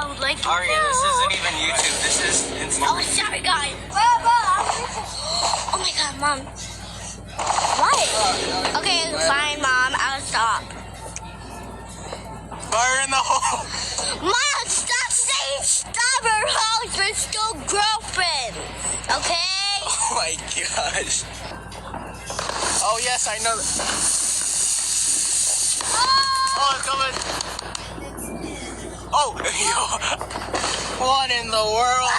I would like to. Aria, this isn't even YouTube. This is Instagram. Oh, sorry, guys. Oh my God, Mom. What? Okay, fine, Mom. I'll stop. Fire in the hole. Mom, stop saying stop or else we're still girlfriends. Okay? Oh my gosh. Oh yes, I know. Oh, it's coming. Oh, yo. What in the world?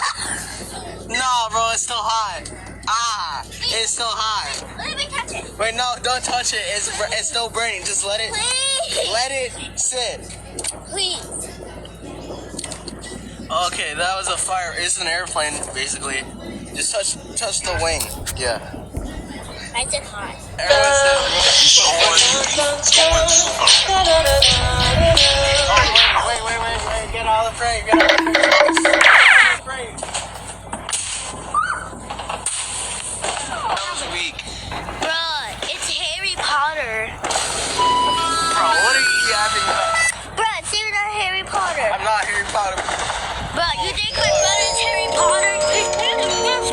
No, bro, it's still hot. Ah, it's still hot. Let me touch it. Wait, no, don't touch it. It's still burning. Just let it. Please. Let it sit. Please. Okay, that was a fire. It's an airplane, basically. Just touch the wing. Yeah. I said hi. Everyone wait. Get out of the frame. Get out of the frame. That was weak. Bruh, it's Harry Potter. Bro, what are you yapping about? Bruh, it's even not Harry Potter. I'm not Harry Potter. Bruh, you think my brother's Harry Potter?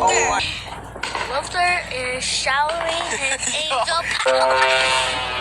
Oh my. Luther is showering his angel power.